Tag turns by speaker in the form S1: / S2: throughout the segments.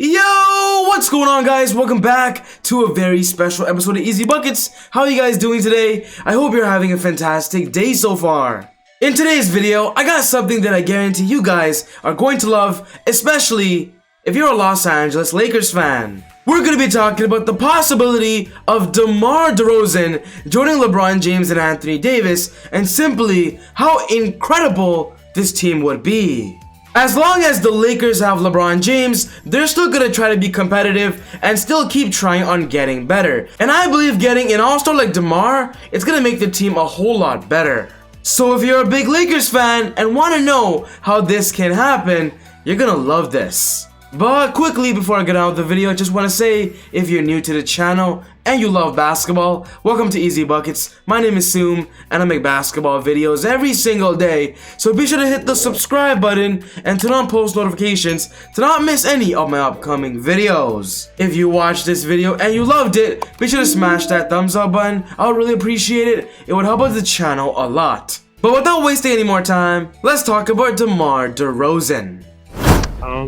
S1: Yo, what's going on, guys? Welcome back to a very special episode of Easy Buckets. How are you guys doing today? I hope you're having a fantastic day so far. In today's video, I got something that I guarantee you guys are going to love, especially if you're a Los Angeles Lakers fan. We're going to be talking about the possibility of DeMar DeRozan joining LeBron James and Anthony Davis, and simply how incredible this team would be. As long as the Lakers have LeBron James, they're still gonna try to be competitive and still keep trying on getting better. And I believe getting an all-star like DeMar, it's gonna make the team a whole lot better. So if you're a big Lakers fan and wanna know how this can happen, you're gonna love this. But quickly, before I get out of the video, I just want to say, if you're new to the channel and you love basketball, welcome to Easy Buckets. My name is Soom, and I make basketball videos every single day. So be sure to hit the subscribe button and turn on post notifications to not miss any of my upcoming videos. If you watched this video and you loved it, be sure to smash that thumbs up button. I would really appreciate it. It would help out the channel a lot. But without wasting any more time, let's talk about DeMar DeRozan.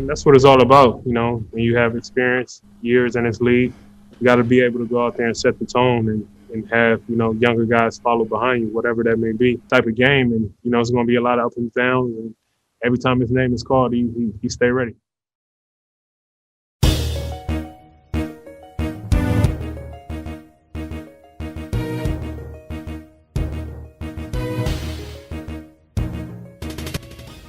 S2: That's what it's all about, you know. When you have experience, years in this league, you got to be able to go out there and set the tone and have, you know, younger guys follow behind you, whatever that may be, type of game. And, you know, it's going to be a lot of ups and downs. And every time his name is called, he stay ready.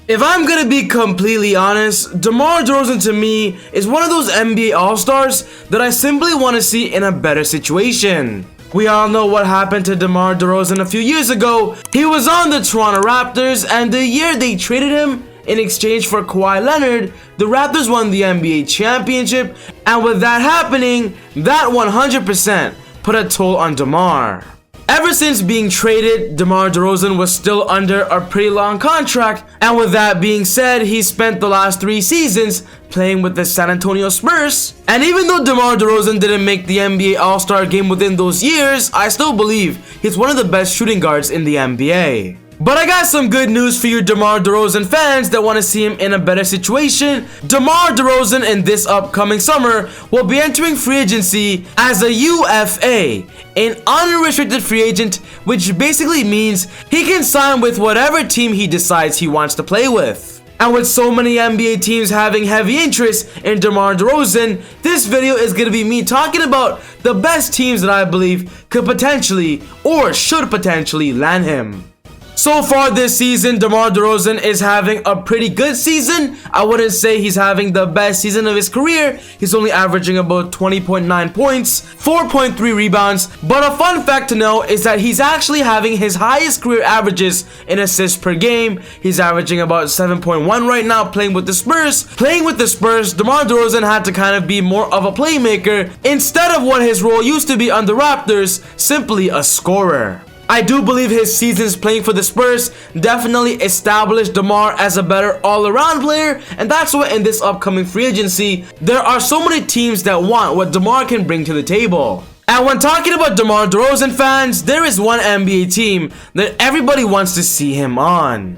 S1: If I'm gonna be completely honest, DeMar DeRozan to me is one of those NBA All-Stars that I simply want to see in a better situation. We all know what happened to DeMar DeRozan a few years ago. He was on the Toronto Raptors, and the year they traded him in exchange for Kawhi Leonard, the Raptors won the NBA championship, and with that happening, that 100% put a toll on DeMar. Ever since being traded, DeMar DeRozan was still under a pretty long contract, and with that being said, he spent the last 3 seasons playing with the San Antonio Spurs. And even though DeMar DeRozan didn't make the NBA All-Star game within those years, I still believe he's one of the best shooting guards in the NBA. But I got some good news for you DeMar DeRozan fans that want to see him in a better situation. DeMar DeRozan in this upcoming summer will be entering free agency as a UFA, an unrestricted free agent, which basically means he can sign with whatever team he decides he wants to play with. And with so many NBA teams having heavy interest in DeMar DeRozan, this video is going to be me talking about the best teams that I believe could potentially or should potentially land him. So far this season, DeMar DeRozan is having a pretty good season. I wouldn't say he's having the best season of his career. He's only averaging about 20.9 points, 4.3 rebounds. But a fun fact to know is that he's actually having his highest career averages in assists per game. He's averaging about 7.1 right now playing with the Spurs. Playing with the Spurs, DeMar DeRozan had to kind of be more of a playmaker instead of what his role used to be on the Raptors, simply a scorer. I do believe his seasons playing for the Spurs definitely established DeMar as a better all-around player, and that's why in this upcoming free agency, there are so many teams that want what DeMar can bring to the table. And when talking about DeMar DeRozan fans, there is one NBA team that everybody wants to see him on.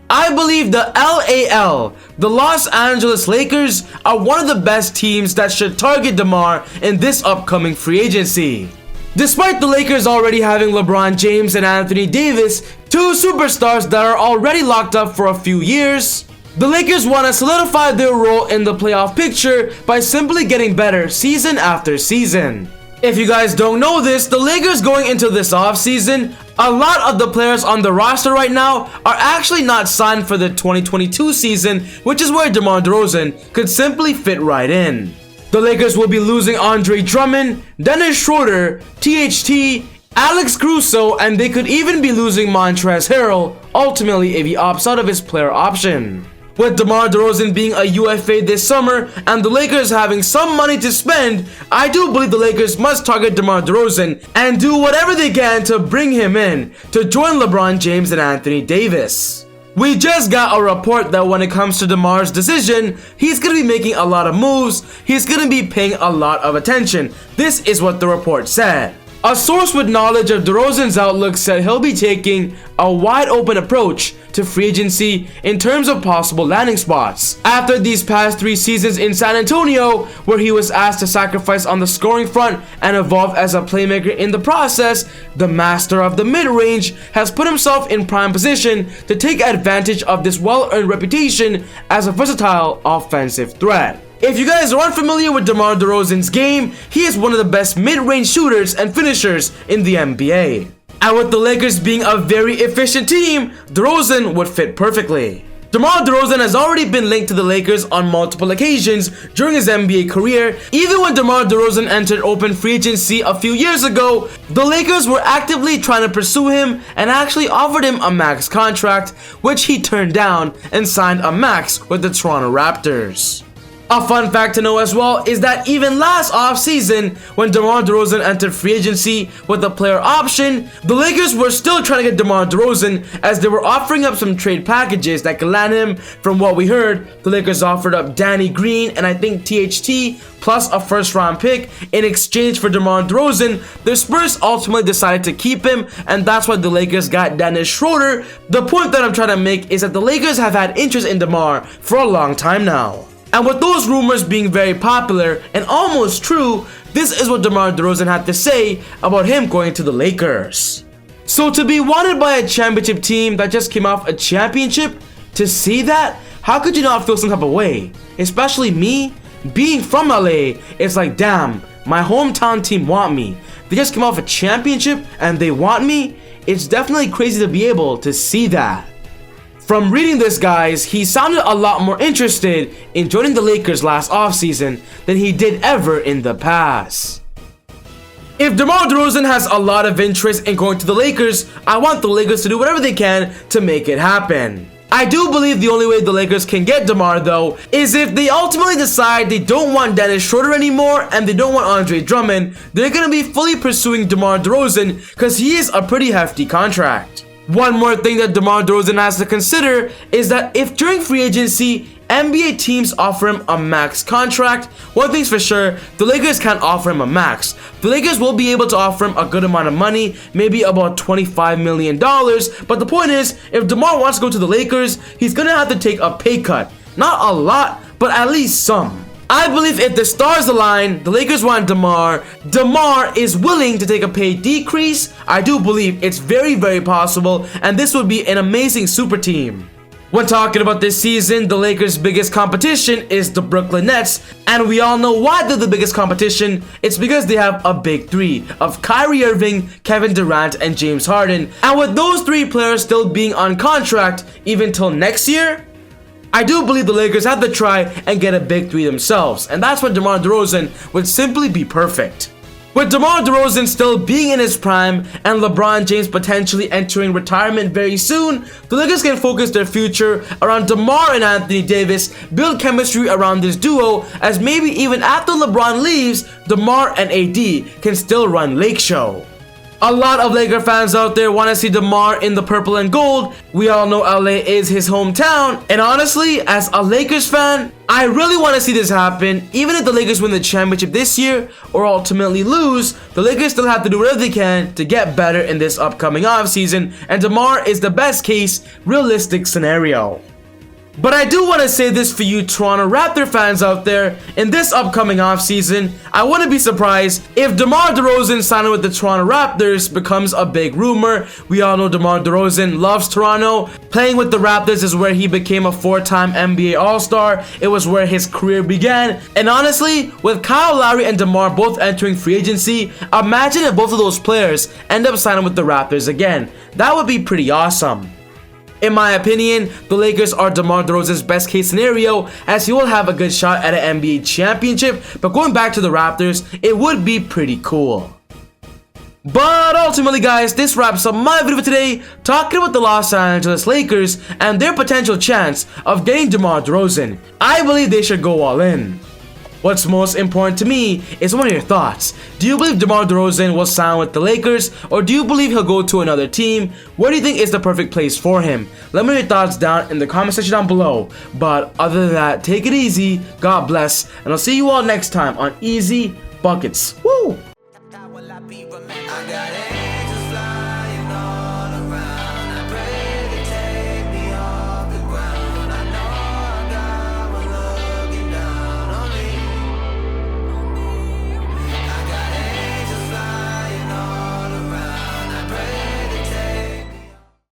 S1: I believe the LAL, the Los Angeles Lakers, are one of the best teams that should target DeMar in this upcoming free agency. Despite the Lakers already having LeBron James and Anthony Davis, 2 superstars that are already locked up for a few years, the Lakers want to solidify their role in the playoff picture by simply getting better season after season. If you guys don't know this, the Lakers going into this offseason, a lot of the players on the roster right now are actually not signed for the 2022 season, which is where DeMar DeRozan could simply fit right in. The Lakers will be losing Andre Drummond, Dennis Schroeder, THT, Alex Caruso, and they could even be losing Montrezl Harrell, ultimately if he opts out of his player option. With DeMar DeRozan being a UFA this summer and the Lakers having some money to spend, I do believe the Lakers must target DeMar DeRozan and do whatever they can to bring him in to join LeBron James and Anthony Davis. We just got a report that when it comes to DeMar's decision, he's going to be making a lot of moves, he's going to be paying a lot of attention. This is what the report said. A source with knowledge of DeRozan's outlook said he'll be taking a wide open approach to free agency in terms of possible landing spots. After these past 3 seasons in San Antonio, where he was asked to sacrifice on the scoring front and evolve as a playmaker in the process, the master of the mid-range has put himself in prime position to take advantage of this well-earned reputation as a versatile offensive threat. If you guys aren't familiar with DeMar DeRozan's game, he is one of the best mid-range shooters and finishers in the NBA. And with the Lakers being a very efficient team, DeRozan would fit perfectly. DeMar DeRozan has already been linked to the Lakers on multiple occasions during his NBA career. Even when DeMar DeRozan entered open free agency a few years ago, the Lakers were actively trying to pursue him and actually offered him a max contract, which he turned down and signed a max with the Toronto Raptors. A fun fact to know as well is that even last offseason, when DeMar DeRozan entered free agency with a player option, the Lakers were still trying to get DeMar DeRozan as they were offering up some trade packages that could land him. From what we heard, the Lakers offered up Danny Green and I think THT plus a first round pick in exchange for DeMar DeRozan. The Spurs ultimately decided to keep him, and that's why the Lakers got Dennis Schroeder. The point that I'm trying to make is that the Lakers have had interest in DeMar for a long time now. And with those rumors being very popular and almost true, this is what DeMar DeRozan had to say about him going to the Lakers. So to be wanted by a championship team that just came off a championship, to see that, how could you not feel some type of way? Especially me, being from LA, it's like damn, my hometown team want me. They just came off a championship and they want me. It's definitely crazy to be able to see that. From reading this, guys, he sounded a lot more interested in joining the Lakers last offseason than he did ever in the past. If DeMar DeRozan has a lot of interest in going to the Lakers, I want the Lakers to do whatever they can to make it happen. I do believe the only way the Lakers can get DeMar, though, is if they ultimately decide they don't want Dennis Schroeder anymore and they don't want Andre Drummond. They're going to be fully pursuing DeMar DeRozan because he is a pretty hefty contract. One more thing that DeMar DeRozan has to consider is that if during free agency, NBA teams offer him a max contract, one thing's for sure, the Lakers can't offer him a max. The Lakers will be able to offer him a good amount of money, maybe about $25 million, but the point is, if DeMar wants to go to the Lakers, he's gonna have to take a pay cut. Not a lot, but at least some. I believe if the stars align, the Lakers want DeMar is willing to take a pay decrease. I do believe it's very, very possible, and this would be an amazing super team. When talking about this season, the Lakers' biggest competition is the Brooklyn Nets, and we all know why they're the biggest competition. It's because they have a big three of Kyrie Irving, Kevin Durant, and James Harden. And with those 3 players still being on contract even till next year, I do believe the Lakers have to try and get a big 3 themselves, and that's when DeMar DeRozan would simply be perfect. With DeMar DeRozan still being in his prime and LeBron James potentially entering retirement very soon, the Lakers can focus their future around DeMar and Anthony Davis, build chemistry around this duo, as maybe even after LeBron leaves, DeMar and AD can still run Lake Show. A lot of Laker fans out there want to see DeMar in the purple and gold. We all know LA is his hometown, and honestly, as a Lakers fan, I really want to see this happen. Even if the Lakers win the championship this year or ultimately lose, the Lakers still have to do whatever they can to get better in this upcoming offseason, and DeMar is the best case realistic scenario. But I do want to say this for you Toronto Raptor fans out there, in this upcoming offseason, I wouldn't be surprised if DeMar DeRozan signing with the Toronto Raptors becomes a big rumor. We all know DeMar DeRozan loves Toronto. Playing with the Raptors is where he became a 4-time NBA All-Star. It was where his career began. And honestly, with Kyle Lowry and DeMar both entering free agency, imagine if both of those players end up signing with the Raptors again. That would be pretty awesome. In my opinion, the Lakers are DeMar DeRozan's best case scenario, as he will have a good shot at an NBA championship, but going back to the Raptors, it would be pretty cool. But ultimately, guys, this wraps up my video for today, talking about the Los Angeles Lakers and their potential chance of getting DeMar DeRozan. I believe they should go all in. What's most important to me is one of your thoughts. Do you believe DeMar DeRozan will sign with the Lakers, or do you believe he'll go to another team? What do you think is the perfect place for him? Let me know your thoughts down in the comment section down below. But other than that, take it easy, God bless, and I'll see you all next time on Easy Buckets. Woo!
S3: got